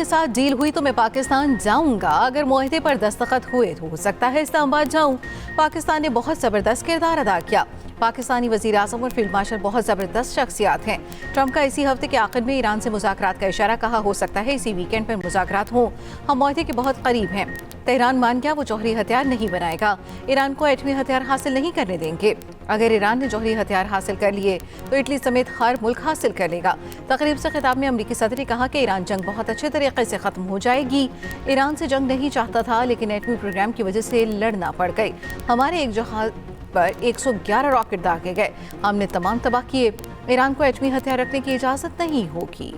के साथ डील हुई तो मैं पाकिस्तान जाऊंगा। अगर मुआहदे पर दस्तखत हुए तो हो सकता है इस्लामाबाद जाऊं। पाकिस्तान ने बहुत ज़बरदस्त किरदार अदा किया। पाकिस्तानी वज़ीर आज़म और फील्ड मार्शल बहुत ज़बरदस्त शख्सियात हैं। ट्रंप का इसी हफ्ते के आखिर में ईरान से मुज़ाकरात का इशारा, कहा हो सकता है इसी वीकेंड पर मुज़ाकरात हों। हम मुआहदे के बहुत करीब हैं। तेहरान मान गया वो जौहरी हथियार नहीं बनाएगा। ईरान को एटमी हथियार हासिल नहीं करने देंगे। अगर ईरान ने जौहरी हथियार हासिल कर लिए तो इटली समेत हर मुल्क हासिल कर लेगा। तकरीब से खिताब में अमरीकी सदर ने कहा कि ईरान जंग बहुत अच्छे तरीके से ख़त्म हो जाएगी। ईरान से जंग नहीं चाहता था, लेकिन एटमी प्रोग्राम की वजह से लड़ना पड़ गई। हमारे एक जहाज पर 111 रॉकेट दागे गए, हमने तमाम तबाह किए। ईरान को एटमी हथियार रखने की इजाज़त नहीं होगी।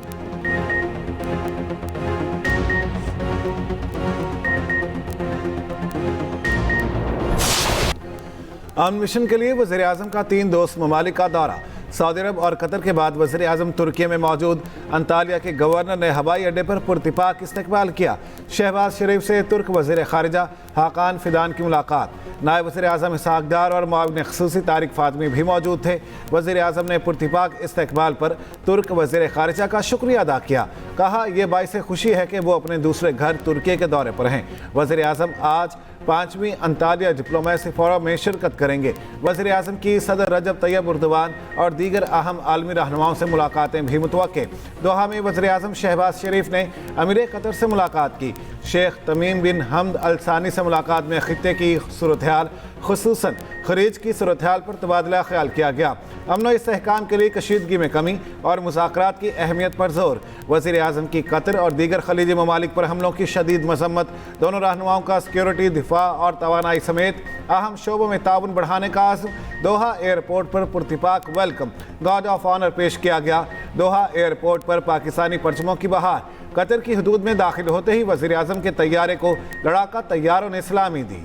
अमन मिशन के लिए वज़ीर आज़म का 3 दोस्त ममालिक का दौरा। सऊदी अरब और कतर के बाद वज़ीर आज़म तुर्की में मौजूद। अंतालिया के गवर्नर ने हवाई अड्डे पर पुरतिपाक इस्तकबाल किया। शहबाज शरीफ से तुर्क वज़ीर ख़ारिजा हाकान फिदान की मुलाकात। नायब वज़ीर आज़म इसहाक डार और मुआविन ख़ुसूसी तारिक फ़ातमी भी मौजूद थे। वज़ीर आज़म ने पुरतिपाक इस्तकबाल पर तुर्क वज़ीर ख़ारिजा का शुक्रिया अदा किया। कहा यह बाइस खुशी है कि वो अपने दूसरे घर तुर्की के दौरे पर हैं। वज़ीर आज़म आज 5वीं अंतालिया डिप्लोमेसी फोरम में शिरकत करेंगे। वज़ीर आज़म की सदर रजब तैयब उर्दवान और दीगर अहम आलमी रहनुमाओं से मुलाकातें भी मुतवक्के। दोहा में वज़ीर आज़म शहबाज शरीफ ने अमीर कतर से मुलाकात की। शेख तमीम बिन हमद अल सानी से मुलाकात में खित्ते की सूरत हाल, खुसूसन खरीज की सूरत हाल पर तबादला ख्याल किया गया। अमन इस्तेहकाम के लिए कशीदगी में कमी और मुज़ाकरात की अहमियत पर जोर। वज़ीर आज़म की कतर और दीगर खलीजी ममालिक पर हमलों की शदीद मजम्मत। दोनों रहनुमाओं का सिक्योरिटी, दिफा और तवानाई समेत अहम शोबों में ताउन बढ़ाने का आज़म। दोहा एयरपोर्ट पर पुरतिपाक वेलकम गार्ड ऑफ ऑनर पेश किया गया। दोहा एयरपोर्ट पर पाकिस्तानी परचमों की बहार। कतर की हदूद में दाखिल होते ही वज़ीर आज़म के तैयारे को लड़ाका तैयारों ने सलामी दी।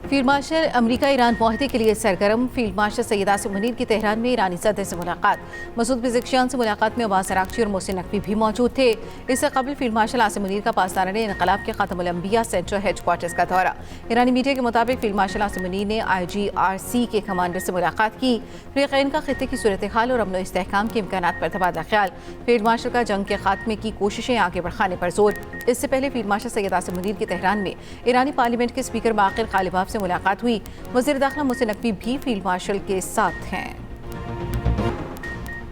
फील्ड मार्शल अमरीका ईरान मुआहदे के लिए सरगर्म। फील्ड मार्शल सैयद आसिम मुनीर की तेहरान में ईरानी सदर से मुलाकात। मसूद पिज़ेशियान से मुलाकात में अब्बास अरागची और मोहसिन नकवी भी मौजूद थे। इससे कबल फील्ड मार्शल आसिम मुनीर का पासदारान इनकलाब के खातमुल अंबिया सेंट्रल हेडक्वार्टर्स का दौरा। ईरानी मीडिया के मुताबिक फील्ड मार्शल आसिम मुनीर ने IGRC के कमांडर से मुलाकात की। फ़रीक़ैन का खित्ते की सूरत हाल और अमन इस्तेहकाम के इम्कानात पर तबादला ख्याल। फील्ड मार्शल का जंग के खात्मे की कोशिशें आगे बढ़ाने पर जोर। इससे पहले फील्ड मार्शल सैयद आसिम मुनीर की तेहरान में ईरानी पार्लियामेंट के स्पीकर बाक़िर ग़ालिबाफ से मुलाकात हुई। वज़ीर दाखिला मोहसिन नकवी भी फील्ड मार्शल के साथ हैं।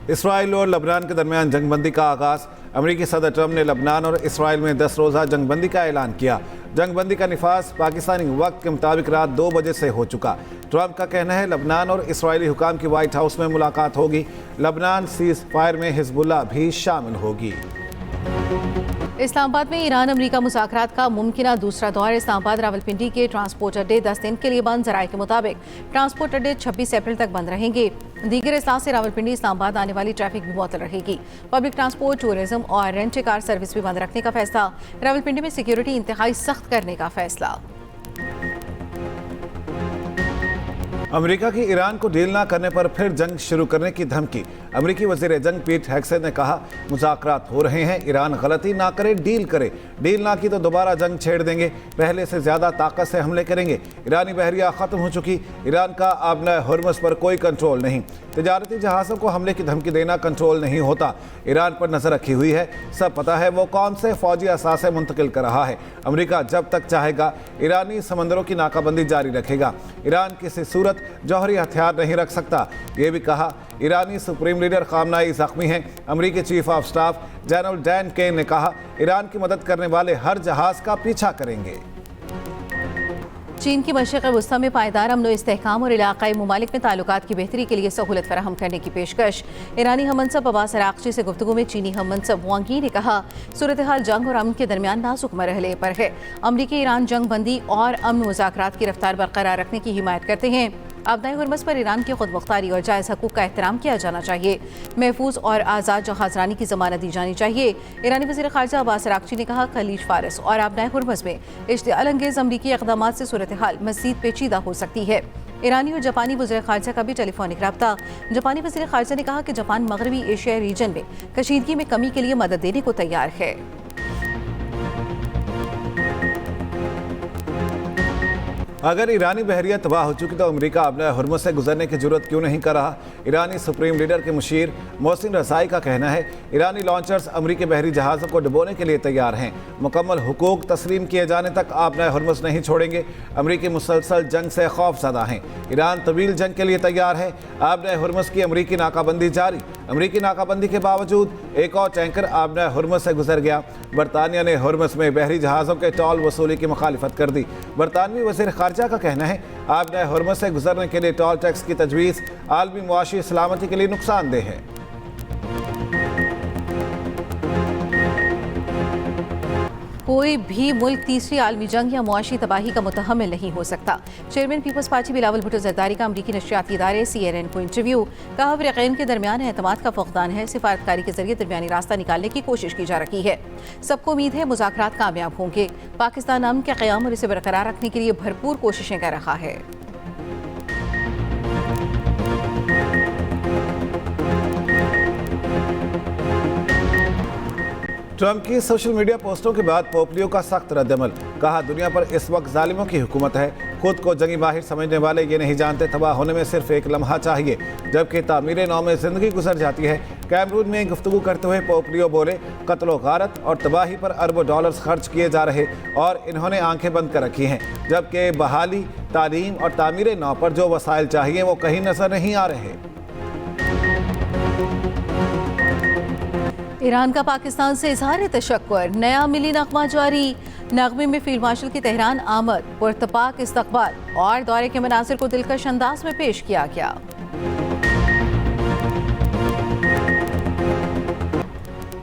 इसराइल और लबनान के दरमियान जंगबंदी का आगाज़। अमरीकी सदर ट्रंप ने लबनान और इसराइल में 10 रोज़ा जंगबंदी का ऐलान किया। जंगबंदी का निफाज पाकिस्तानी वक्त के मुताबिक रात 2 बजे से हो चुका। ट्रंप का कहना है लबनान और इसराइली हुकाम की व्हाइट हाउस में मुलाकात होगी। लबनान सीज़ फायर में हिजबुल्लाह भी शामिल होगी। इस्लामाबाद में ईरान अमरीका मुज़ाकरात का मुमकिना दूसरा दौर। इस्लामाबाद रावलपिंडी के ट्रांसपोर्ट अड्डे 10 दिन के लिए बंद। ज़राए के मुताबिक ट्रांसपोर्ट अड्डे 26 अप्रैल तक बंद रहेंगे। दीगर इस्लाह से रावलपिंडी इस्लामाबाद आने वाली ट्रैफिक भी मुअत्तल रहेगी। पब्लिक ट्रांसपोर्ट, टूरिज्म और रेंट कार सर्विस भी बंद रखने का फैसला। रावलपिंडी में सिक्योरिटी इंतहाई सख्त करने का फैसला। अमेरिका की ईरान को डील ना करने पर फिर जंग शुरू करने की धमकी। अमेरिकी वज़ीर जंग पीट हेग्सेथ ने कहा मुज़ाकरात हो रहे हैं, ईरान गलती ना करे, डील करे। डील ना की तो दोबारा जंग छेड़ देंगे, पहले से ज़्यादा ताकत से हमले करेंगे। ईरानी बहरिया ख़त्म हो चुकी। ईरान का आबना हुर्मुज़ पर कोई कंट्रोल नहीं। तजारती जहाज़ों को हमले की धमकी देना कंट्रोल नहीं होता। ईरान पर नज़र रखी हुई है, सब पता है वो कौन से फ़ौजी असासे मुंतकिल कर रहा है। अमेरिका जब तक चाहेगा ईरानी समंदरों की नाकाबंदी जारी रखेगा। ईरान किसी सूरत जौहरी हथियार नहीं रख सकता। ये भी कहा ईरानी सुप्रीम लीडर खामनाई ज़ख्मी हैं। अमेरिकी chief of staff general Dan Caine ने कहा ईरान की मदद करने वाले हर जहाज़ का पीछा करेंगे। चीन की मशरिक़ वस्ता में पायदार अमन इस्तेहकाम और इलाक़ाई ममालिक में ताल्लुकात की बेहतरी के लिए सहूलत फराहम करने की पेशकश। ईरानी हममनसब अब्बास अरागची से गुफ्तगू में चीनी हममनसब वांग यी ने कहा सूरत हाल जंग और अमन के दरमियान नाजुक मरहले पर है। अमरीकी ईरान जंग बंदी और अमन मुज़ाकरात की रफ्तार बरकरार रखने की हिमायत करते हैं। आबदाए हुर्मुज़ पर ईरान की खुद मुख्तारी और जायज़ हकूक़ का एहतराम किया जाना चाहिए। महफूज और आज़ाद जहाज़रानी की ज़मानत दी जानी चाहिए। ईरानी वज़ीर ख़ारिजा अब्बास अरागची ने कहा खलीज फारस और आबदाए हुर्मुज़ में इश्तिआल अंगेज़ अमरीकी इक़दामात से सूरत हाल मज़ीद पेचीदा हो सकती है। ईरानी और जापानी वज़ीर ख़ारिजा का भी टेलीफोनिक रब्ता। जापानी वज़ीर ख़ारिजा ने कहा कि जापान मगरबी एशियाई रीजन में कशीदगी में कमी के लिए मदद देने को तैयार है। अगर ईरानी बहरिया तबाह हो चुकी तो अमेरिका अपने हुर्मुज़ से गुजरने की जरूरत क्यों नहीं कर रहा। ईरानी सुप्रीम लीडर के मुशीर मोहसिन रज़ाई का कहना है ईरानी लॉन्चर्स अमेरिकी बहरी जहाज़ों को डुबोने के लिए तैयार हैं। मुकम्मल हुकूक तस्लीम किए जाने तक अपने हुर्मुज़ नहीं छोड़ेंगे। अमेरिकी मुसलसल जंग से खौफज़दा हैं। ईरान तवील जंग के लिए तैयार है। अपने हुर्मुज़ की अमेरिकी नाकाबंदी जारी। अमेरिकी नाकाबंदी के बावजूद एक और टैंकर अपने हुर्मुज़ से गुजर गया। बरतानिया ने हुर्मुज़ में बहरी जहाज़ों के टोल वसूली की मुखालिफत कर दी। बरतानवी वज़ीर ख़ारजा का कहना है आपने हुर्मुज़ से गुजरने के लिए टोल टैक्स की तजवीज़ आलमी मुआशी सलामती के लिए नुकसानदेह है। कोई भी मुल्क तीसरी आलमी जंग या मुआशी तबाही का मुतहम्मिल नहीं हो सकता। Chairman Peoples Party Bilawal Bhutto Zardari का अमरीकी नशरियाती इदारे CNN को इंटरव्यू। कहा फ़रीक़ैन के दरमियान एतमाद का फक़दान है। सिफारतकारी के जरिए दरमियानी रास्ता निकालने की कोशिश की जा रही है। सबको उम्मीद है मुज़ाकरात कामयाब होंगे। पाकिस्तान अमन के क़याम और इसे बरकरार रखने के लिए भरपूर कोशिशें कर रहा है। ट्रंप की सोशल मीडिया पोस्टों के बाद पोपलियो का सख्त रद्दअमल। कहा दुनिया पर इस वक्त जालिमों की हुकूमत है। खुद को जंगी माहिर समझने वाले ये नहीं जानते तबाह होने में सिर्फ एक लम्हा चाहिए जबकि तामीर नौ में जिंदगी गुजर जाती है। कैमरून में गुफ्तगू करते हुए पोपलियो बोले कत्लो गारत और तबाही पर अरबों डॉलर्स खर्च किए जा रहे और इन्होंने आंखें बंद कर रखी हैं, जबकि बहाली, तालीम और तामीर नौ पर जो वसाइल चाहिए वो कहीं नजर नहीं आ रहे। ईरान का पाकिस्तान से इजहार तशक्कुर। नया मिली नगमा जारी। नगमे में फील्ड मार्शल की तेहरान आमद, पुरतपाक इस्तकबाल और दौरे के मनासिर को दिलकश अंदाज में पेश किया गया।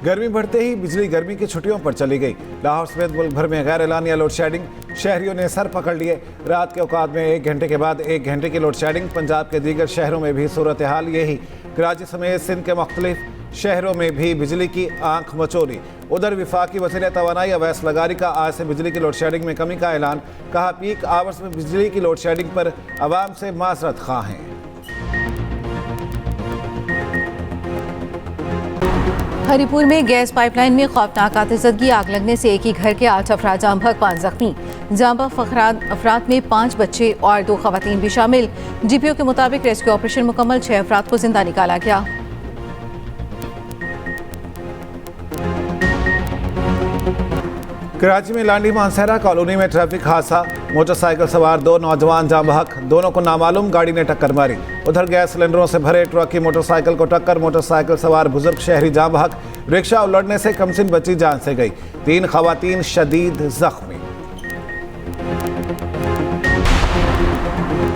गर्मी बढ़ते ही बिजली गर्मी की छुट्टियों पर चली गई। लाहौर समेत मुल्क भर में गैर एलानिया लोड शेडिंग। शहरियों ने सर पकड़ लिए। रात के औकात में 1 घंटे के बाद 1 घंटे की लोड शेडिंग। पंजाब के दीगर शहरों में भी सूरत हाल यही। कराची समेत सिंध के मुख्तलिफ शहरों में भी बिजली की आंख मचोली। उधर विफाकी वज़ीर तवानाई अवैस लगारी का आज से बिजली की लोड शेडिंग में कमी का ऐलान। कहा पीक आवर्स में बिजली की लोड शेडिंग पर आवाम से माजरत खां हैं। हरिपुर में गैस पाइपलाइन में खौफनाक आतिशबाजी। आग लगने से एक ही घर के 8 अफराद जाम बहक, 5 जख्मी। जाम बहक अफराद में 5 बच्चे और 2 खवातीन भी शामिल। GPO के मुताबिक रेस्क्यू ऑपरेशन मुकम्मल, 6 अफराद को जिंदा निकाला गया। कराची में लांडी मानसहरा कॉलोनी में ट्रैफिक हादसा। मोटरसाइकिल सवार 2 नौजवान जाम बहक, दोनों को नामालूम गाड़ी ने टक्कर मारी। उधर गैस सिलेंडरों से भरे ट्रक की मोटरसाइकिल को टक्कर। मोटरसाइकिल सवार बुजुर्ग शहरी जाम बहक। रिक्शा उलटने से कमसिन बच्ची जान से गई। 3 खवातीन शदीद जख्मी।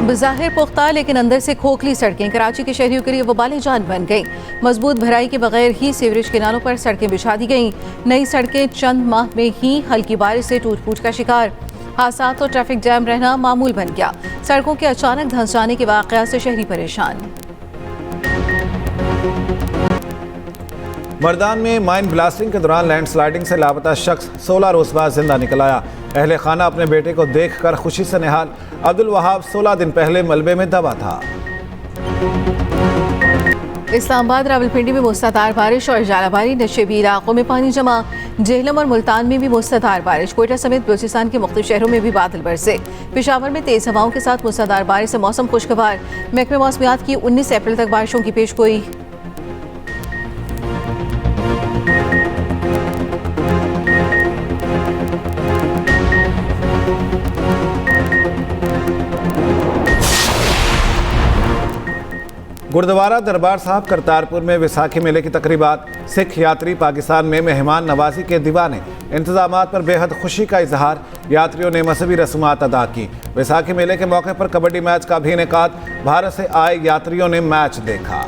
बज़ाहिर पुख्ता लेकिन अंदर से खोखली सड़कें कराची के शहरियों के लिए वबाले जान बन गईं। मजबूत भराई के बगैर ही सीवरेज किनारों पर सड़कें बिछा दी गईं। नई सड़कें चंद माह में ही हल्की बारिश से टूट फूट का शिकार। हादसात और ट्रैफिक जैम रहना मामूल बन गया। सड़कों के अचानक धंस जाने के वाक़या से शहरी परेशान। मर्दान में माइन ब्लास्टिंग के दौरान लैंडस्लाइडिंग से लापता शख्स 16 रोज बाद जिंदा निकल आया। अहले खाना अपने बेटे को देखकर खुशी से निहाल। अब्दुल वहाब 16 दिन पहले मलबे में दबा था। इस्लामाबाद रावलपिंडी में मूसलाधार बारिश और जालाबारी। नशेबी इलाकों में पानी जमा। जेहलम और मुल्तान में भी मूसलाधार बारिश। कोयटा समेत बलूचिस्तान के मुख्तलिफ शहरों में भी बादल बरसे। पेशावर में तेज हवाओं के साथ मूसलाधार बारिश से मौसम खुशगवार। महकमे मौसमियात की 19 अप्रैल तक बारिशों की पेशगोई। गुरुद्वारा दरबार साहब करतारपुर में विसाखी मेले की तकरीबात। सिख यात्री पाकिस्तान में मेहमान नवाजी के दीवाने। इंतजामात पर बेहद खुशी का इजहार। यात्रियों ने मजहबी रस्मात अदा की। विसाखी मेले के मौके पर कबड्डी मैच का भी इनेकाद। भारत से आए यात्रियों ने मैच देखा।